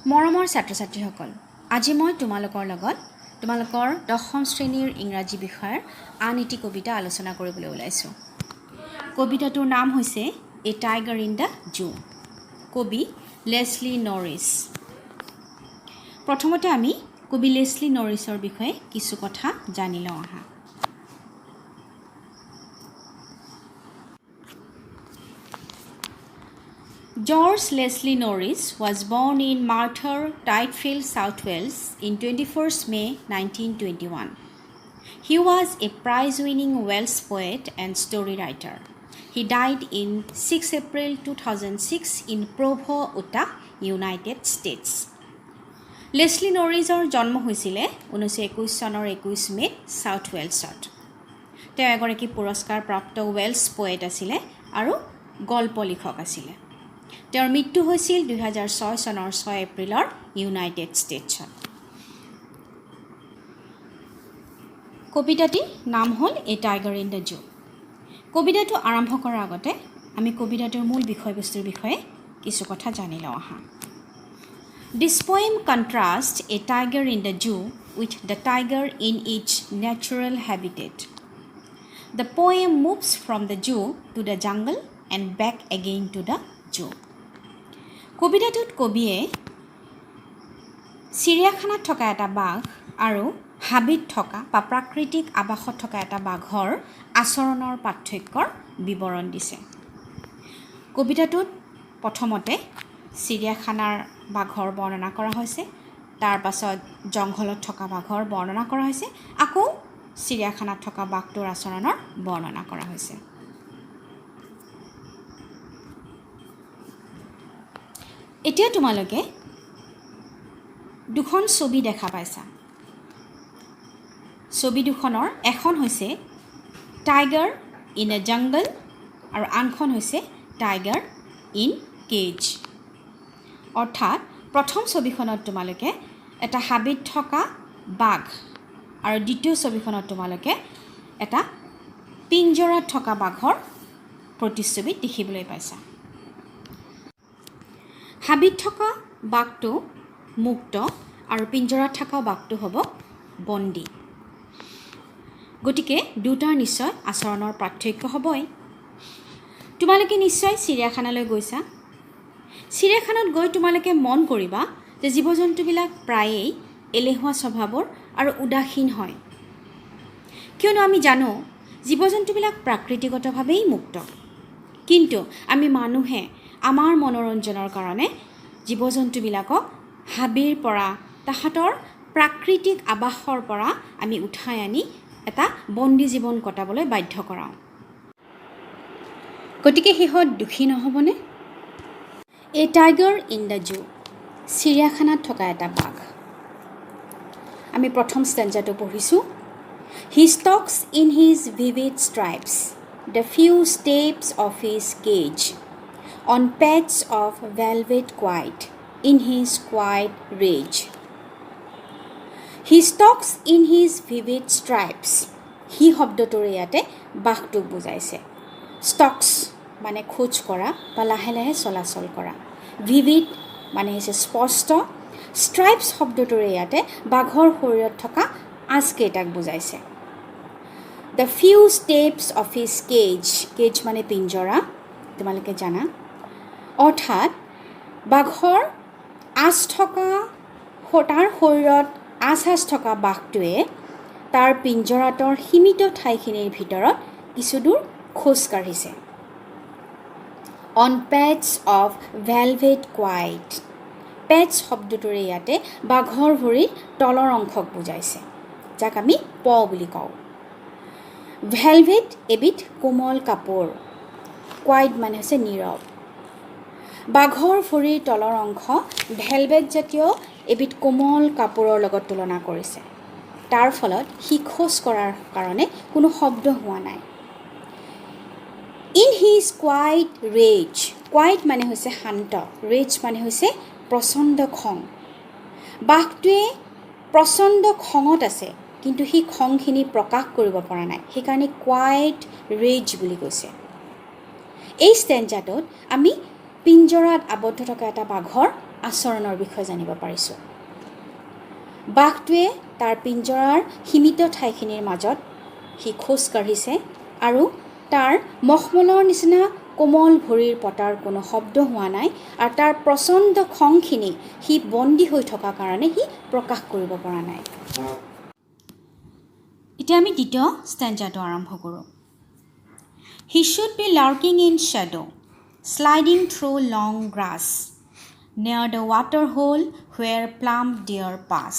মৰমৰ ছাত্ৰ-ছাত্ৰীসকল, আজি মই তোমালোকৰ লগত তোমালোকৰ 10ম শ্ৰেণীৰ ইংৰাজী বিষয়ৰ আন এটি কবিতা আলোচনা কৰিবলৈ ওলাইছোঁ। কবিতাটোৰ নাম হৈছে a tiger in the zoo. কবি লেছলি নৰিছ। প্ৰথমতে আমি কবি লেছলি নৰিছৰ বিষয়ে কিছু কথা জানি লওঁ আহা। George Leslie Norris was born in Martyr, Tydfield, South Wales in 21st May 1921. He was a prize-winning Welsh poet and story writer. He died in 6 April 2006 in Provo, Utah, United States. Leslie Norrisৰ জন্ম হৈছিলে 1921 চনৰ 21 মে'ত south ৱেলছত। তেওঁ এগৰাকী পুৰস্কাৰপ্ৰাপ্ত Wales poet আছিলে আৰু গল্প লিখক আছিলে। তেওঁৰ মৃত্যু হৈছিল 2006 চনৰ 6 এপ্ৰিলৰ ইউনাইটেড ষ্টেটছত। কবিতাটিৰ নাম হ'ল a tiger in the zoo. কবিতাটো আৰম্ভ কৰাৰ আগতে আমি কবিতাটোৰ মূল বিষয়বস্তুৰ বিষয়ে কিছু কথা জানি লওঁ আহা। This poem contrasts a tiger in the zoo with the tiger in its natural habitat. The poem moves from the zoo to the jungle and back again to the zoo. কবিতাটোত কবিয়ে চিৰিয়াখানাত থকা এটা বাঘ আৰু হাবিত থকা বা প্ৰাকৃতিক আৱাসত থকা এটা বাঘৰ আচৰণৰ পাৰ্থক্যৰ বিৱৰণ দিছে। কবিতাটোত প্ৰথমতে চিৰিয়াখানাৰ বাঘৰ বৰ্ণনা কৰা হৈছে, তাৰ পাছত জংঘলত থকা বাঘৰ বৰ্ণনা কৰা হৈছে, আকৌ চিৰিয়াখানাত থকা বাঘটোৰ আচৰণৰ বৰ্ণনা কৰা হৈছে। এতিয়া তোমালোকে দুখন ছবি দেখা পাইছা। ছবি দুখনৰ এখন হৈছে টাইগাৰ ইন এ জংগল আৰু আনখন হৈছে টাইগাৰ ইন কেজ। অৰ্থাৎ প্ৰথম ছবিখনত তোমালোকে এটা হাবিত থকা বাঘ আৰু দ্বিতীয় ছবিখনত তোমালোকে এটা পিঞ্জৰাত থকা বাঘৰ প্ৰতিচ্ছবি দেখিবলৈ পাইছা। হাবিত থকা বাঘটো মুক্ত আৰু পিঞ্জৰাত থকা বাঘটো হ'ব বন্দী। গতিকে দুটাৰ নিশ্চয় আচৰণৰ পাৰ্থক্য হ'বই। তোমালোকে নিশ্চয় চিৰিয়াখানালৈ গৈছা। চিৰিয়াখানাত গৈ তোমালোকে মন কৰিবা যে জীৱ জন্তুবিলাক প্ৰায়েই এলেহুৱা স্বভাৱৰ আৰু উদাসীন হয়। কিয়নো আমি জানো জীৱ জন্তুবিলাক প্ৰাকৃতিকভাৱেই মুক্ত, কিন্তু আমি মানুহে আমাৰ মনোৰঞ্জনৰ কাৰণে জীৱ জন্তুবিলাকক হাবিৰ পৰা তাহাঁতৰ প্ৰাকৃতিক আৱাসৰ পৰা আমি উঠাই আনি এটা বন্দী জীৱন কটাবলৈ বাধ্য কৰাওঁ। গতিকে সিহঁত দুখী নহ'বনে? A tiger in the zoo, চিৰিয়াখানাত থকা এটা বাঘ। আমি প্ৰথম ষ্টেঞ্জাটো পঢ়িছোঁ। He stalks in his vivid stripes the few steps of his cage on patches of velvet quiet in his quiet rage. He stalks in his vivid stripes. He শব্দটোৰ ইয়াতে বাঘটোক বুজাইছে। ষ্টক্স মানে খোজ কৰা বা লাহে লাহে চলাচল কৰা। ভিভিড মানে হৈছে স্পষ্ট। ষ্ট্ৰাইপছ শব্দটোৰ ইয়াতে বাঘৰ শৰীৰত থকা আঁচকেইটাক বুজাইছে। The few steps of his cage, cage মানে পিঞ্জৰা, তোমালোকে জানা। অৰ্থাৎ বাঘৰ আঁচ থকা, তাৰ শৰীৰত আঁচ থকা বাঘটোৱে তাৰ পিঞ্জৰাটোৰ সীমিত ঠাইখিনিৰ ভিতৰত কিছু দূৰ খোজ কাঢ়িছে। On patches of velvet quiet, patches শব্দটোৰে ইয়াতে বাঘৰ ভৰিৰ তলৰ অংশক বুজাইছে, যাক আমি প বুলি কওঁ। ভেলভেট এবিধ কোমল কাপোৰ, কোৱাইট মানে হৈছে নীৰৱ। বাঘৰ ভৰিৰ তলৰ অংশ ভেলভেট জাতীয় এবিধ কোমল কাপোৰৰ লগত তুলনা কৰিছে। তাৰ ফলত সি খোজ কৰাৰ কাৰণে কোনো শব্দ হোৱা নাই। In his quiet raise, quiet মানে হৈছে শান্ত, ৰেজ মানে হৈছে প্ৰচণ্ড খং। বাঘটোৱে প্ৰচণ্ড খঙত আছে, কিন্তু সি খংখিনি প্ৰকাশ কৰিব পৰা নাই, সেইকাৰণে কোৱাইট ৰেজ বুলি কৈছে। এই ষ্টেঞ্জাটোত আমি পিঞ্জৰাত আবদ্ধ থকা এটা বাঘৰ আচৰণৰ বিষয়ে জানিব পাৰিছোঁ। বাঘটোৱে তাৰ পিঞ্জৰাৰ সীমিত ঠাইখিনিৰ মাজত সি খোজ কাঢ়িছে আৰু তাৰ মখমলৰ নিচিনা কোমল ভৰিৰ পতাৰ কোনো শব্দ হোৱা নাই আৰু তাৰ প্ৰচণ্ড খংখিনি সি বন্দী হৈ থকা কাৰণে সি প্ৰকাশ কৰিব পৰা নাই। এতিয়া আমি দ্বিতীয় ষ্টেঞ্জাটো আৰম্ভ কৰোঁ। He should be lurking in shadow, sliding through long grass, near the water hole where plump deer pass.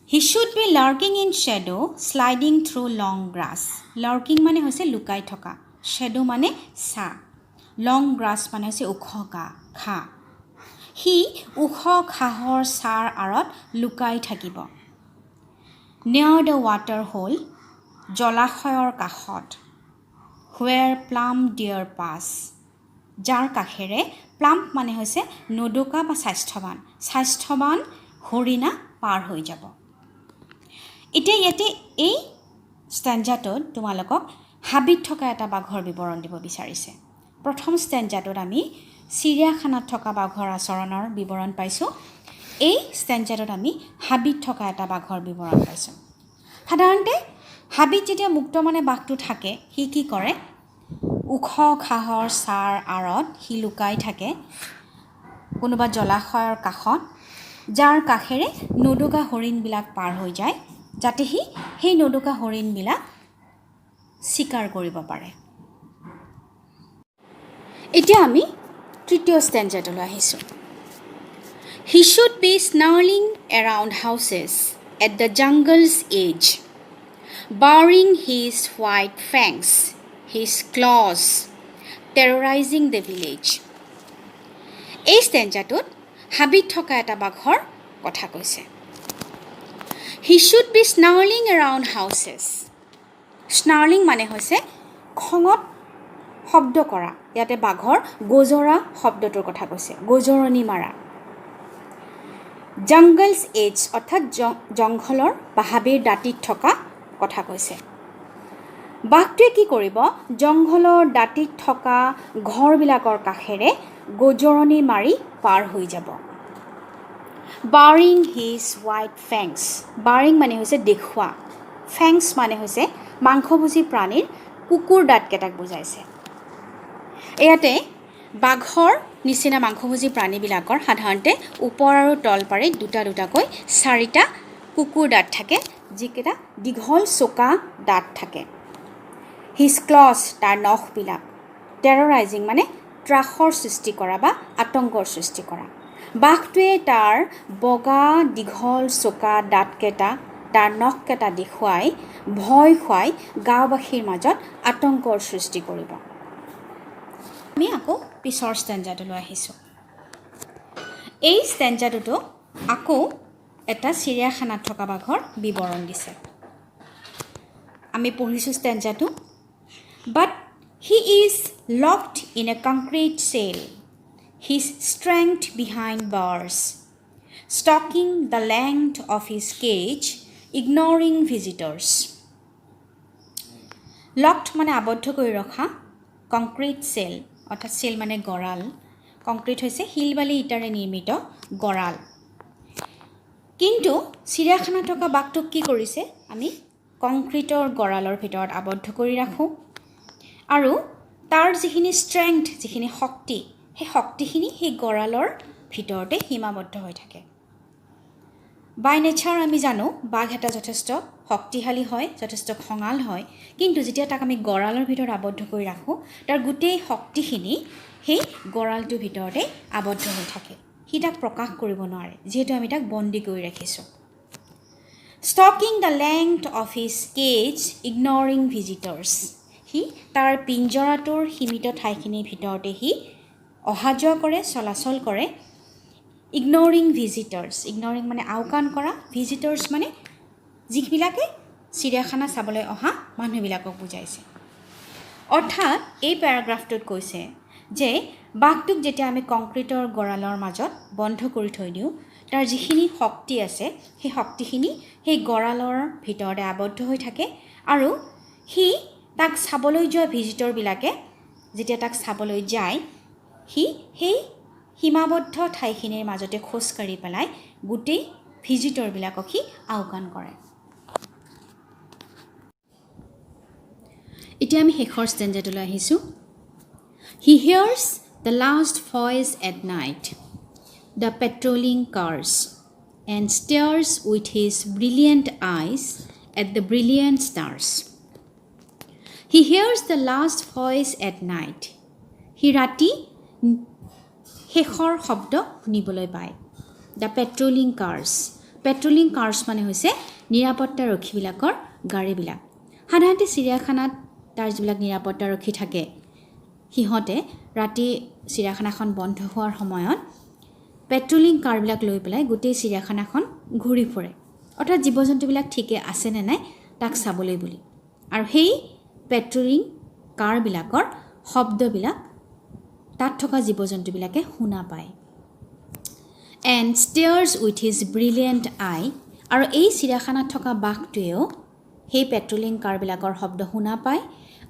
He should be lurking in shadow, sliding through long grass. Lurking মানে হৈছে লুকাই থকা, shadow মানে ছা, long grass মানে হৈছে ওখ ঘাঁহ। সি ওখ ঘাঁহৰ ছাৰ আঁৰত লুকাই থাকিব। Near the water hole, জলাশয়ৰ কাষত, where plump deer pass, যাৰ কাষেৰে প্লাম্প মানে হৈছে নদকা বা স্বাস্থ্যৱান হৰিণা পাৰ হৈ যাব। এতিয়া ইয়াতে এই ষ্টেঞ্জাটোত তোমালোকক হাবিত থকা এটা বাঘৰ বিৱৰণ দিব বিচাৰিছে। প্ৰথম ষ্টেঞ্জাটোত আমি চিৰিয়াখানাত থকা বাঘৰ আচৰণৰ বিৱৰণ পাইছোঁ। এই ষ্টেঞ্জাটোত আমি হাবিত থকা এটা বাঘৰ বিৱৰণ পাইছোঁ। সাধাৰণতে হাবিত যেতিয়া মুক্ত মানে বাঘটো থাকে, সি কি কৰে? ওখ ঘাঁহৰ ছাৰ আঁৰত সি লুকাই থাকে কোনোবা জলাশয়ৰ কাষত, যাৰ কাষেৰে নদকা হৰিণবিলাক পাৰ হৈ যায়, যাতে সি সেই নদকা হৰিণবিলাক চিকাৰ কৰিব পাৰে। এতিয়া আমি তৃতীয় ষ্টেঞ্জাটোলৈ আহিছোঁ। He should be snarling around houses at the jungle's edge, baring his white fangs, his claws, terrorizing the village. এই ষ্টেঞ্জাটোত হাবিত থকা এটা বাঘৰ কথা কৈছে। He should be snarling around houses. Snarling মানে হৈছে খঙত শব্দ কৰা। ইয়াতে বাঘৰ গোজৰা শব্দটোৰ কথা কৈছে, গোজৰণি মাৰা। জংগলছ এজ অৰ্থাৎ জংঘলৰ বা হাবিৰ দাঁতিত থকা কথা কৈছে। বাঘটোৱে কি কৰিব? জংঘলৰ দাঁতিত থকা ঘৰবিলাকৰ কাষেৰে গোজৰণি মাৰি পাৰ হৈ যাব। বাৰিং হিজ হোৱাইট ফেংছ। বাৰিং মানে হৈছে দেখুওৱা, ফেংছ মানে হৈছে মাংসভোজী প্ৰাণীৰ কুকুৰ দাঁতকেইটাক বুজাইছে। ইয়াতে বাঘৰ নিচিনা মাংসভোজী প্ৰাণীবিলাকৰ সাধাৰণতে ওপৰ আৰু তল পাৰি দুটা দুটাকৈ 4টা কুকুৰ দাঁত থাকে, যিকেইটা দীঘল চোকা দাঁত থাকে। হিজ ক্লজ, তাৰ নখবিলাক। টেৰৰাইজিং মানে ত্ৰাসৰ সৃষ্টি কৰা বা আতংকৰ সৃষ্টি কৰা। বাঘটোৱে তাৰ বগা দীঘল চোকা দাঁতকেইটা, তাৰ নখকেইটা দেখুৱাই ভয় খুৱাই গাঁওবাসীৰ মাজত আতংকৰ সৃষ্টি কৰিব। আমি আকৌ পিছৰ ষ্টেঞ্জাটোলৈ আহিছোঁ। এই ষ্টেঞ্জাটোতো আকৌ এটা চিৰিয়াখানাত থকা বাঘৰ বিৱৰণ দিছে। আমি পঢ়িছোঁ ষ্টেঞ্জাটো। But he is locked in a concrete cell, his strength behind bars, stalking the length of his cage, ignoring visitors. Locked মানে আবদ্ধ কৰি ৰখা, কংক্ৰিট চেল অৰ্থাৎ চেল মানে গঁৰাল, কংক্ৰিট হৈছে শিল বালি ইটাৰে নিৰ্মিত গঁৰাল। কিন্তু চিৰিয়াখানাত থকা বাঘটোক কি কৰিছে? আমি কংক্ৰিটৰ গঁৰালৰ ভিতৰত আবদ্ধ কৰি ৰাখোঁ আৰু তাৰ যিখিনি ষ্ট্ৰেংথ, যিখিনি শক্তি, সেই শক্তিখিনি সেই গঁৰালৰ ভিতৰতে সীমাবদ্ধ হৈ থাকে। বাই নেচাৰ আমি জানো বাঘ এটা যথেষ্ট শক্তিশালী হয়, যথেষ্ট খঙাল হয়, কিন্তু যেতিয়া তাক আমি গঁৰালৰ ভিতৰত আবদ্ধ কৰি ৰাখোঁ, তাৰ গোটেই শক্তিখিনি সেই গঁৰালটোৰ ভিতৰতে আবদ্ধ হৈ থাকে। সি তাক প্ৰকাশ কৰিব নোৱাৰে, যিহেতু আমি তাক বন্দী কৰি ৰাখিছোঁ। Stalking the length of his cage, ignoring visitors. সি তাৰ পিঞ্জৰাটোৰ সীমিত ঠাইখিনিৰ ভিতৰতে সি অহা যোৱা কৰে, চলাচল কৰে। ইগনৰিং ভিজিটৰ্ছ, ইগনৰিং মানে আওকাণ কৰা, ভিজিটৰ্ছ মানে যিবিলাকে চিৰিয়াখানা চাবলৈ অহা মানুহবিলাকক বুজাইছে। অৰ্থাৎ এই পেৰাগ্ৰাফটোত কৈছে যে বাঘটোক যেতিয়া আমি কংক্ৰিটৰ গঁৰালৰ মাজত বন্ধ কৰি থৈ দিওঁ, তাৰ যিখিনি শক্তি আছে সেই শক্তিখিনি সেই গঁৰালৰ ভিতৰতে আবদ্ধ হৈ থাকে আৰু সি তাক চাবলৈ যোৱা ভিজিটৰবিলাকে যেতিয়া তাক চাবলৈ যায়, সি সেই সীমাবদ্ধ ঠাইখিনিৰ মাজতে খোজকাঢ়ি পেলাই গোটেই ভিজিটৰবিলাকক সি আওকাণ কৰে। এতিয়া আমি শেষৰ ষ্টেঞ্জাটোলৈ আহিছোঁ। He hears the last voice at night, the patrolling cars, and stares with his brilliant eyes at the brilliant stars. He hears the last voice at night. He ৰাতি শেষৰ শব্দ শুনিবলৈ পায়। The patrolling cars. Patrolling cars মানে হৈছে নিৰাপত্তা ৰক্ষীবিলাকৰ গাড়ীবিলাক। সাধাৰণতে চিৰিয়াখানাত তাৰ যিবিলাক নিৰাপত্তা ৰক্ষী থাকে সিহঁতে ৰাতি চিৰিয়াখানাখন বন্ধ হোৱাৰ সময়ত পেট্ৰলিং কাৰবিলাক লৈ পেলাই গোটেই চিৰিয়াখানাখন ঘূৰি ফুৰে, অৰ্থাৎ জীৱ জন্তুবিলাক ঠিকে আছে নে নাই তাক চাবলৈ বুলি। আৰু সেই পেট্ৰলিং কাৰবিলাকৰ শব্দবিলাক তাত থকা জীৱ জন্তুবিলাকে শুনা পায়। And stares with his brilliant আই, আৰু এই চিৰিয়াখানাত থকা বাঘটোৱেও সেই পেট্ৰলিং কাৰবিলাকৰ শব্দ শুনা পায়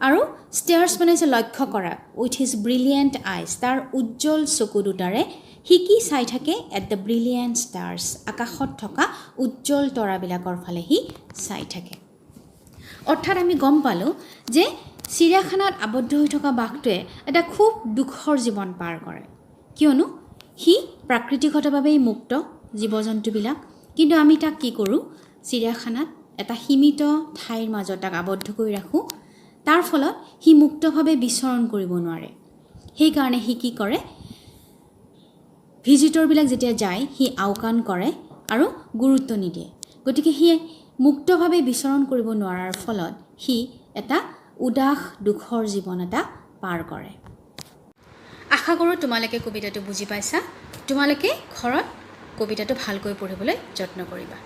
আৰু ষ্টেয়াৰ্ছ মানে হৈছে লক্ষ্য কৰা, উইথ হিজ ব্ৰিলিয়েণ্ট আইজ, তাৰ উজ্জ্বল চকু দুটাৰে সি কি চাই থাকে? এট দ্য ব্ৰিলিয়েণ্ট ষ্টাৰ্ছ, আকাশত থকা উজ্জ্বল তৰাবিলাকৰ ফালে সি চাই থাকে। অৰ্থাৎ আমি গম পালোঁ যে চিৰিয়াখানাত আবদ্ধ হৈ থকা বাঘটোৱে এটা খুব দুখৰ জীৱন পাৰ কৰে, কিয়নো সি প্ৰাকৃতিকভাৱেই মুক্ত জীৱ জন্তুবিলাক, কিন্তু আমি তাক কি কৰোঁ? চিৰিয়াখানাত এটা সীমিত ঠাইৰ মাজত তাক আবদ্ধ কৰি ৰাখোঁ, তাৰ ফলত সি মুক্তভাৱে বিচৰণ কৰিব নোৱাৰে। সেইকাৰণে সি কি কৰে? ভিজিটৰবিলাক যেতিয়া যায় সি আওকাণ কৰে আৰু গুৰুত্ব নিদিয়ে। গতিকে সি মুক্তভাৱে বিচৰণ কৰিব নোৱাৰাৰ ফলত সি এটা উদাস দুখৰ জীৱন এটা পাৰ কৰে। আশা কৰোঁ তোমালোকে কবিতাটো বুজি পাইছা। তোমালোকে ঘৰত কবিতাটো ভালকৈ পঢ়িবলৈ যত্ন কৰিবা।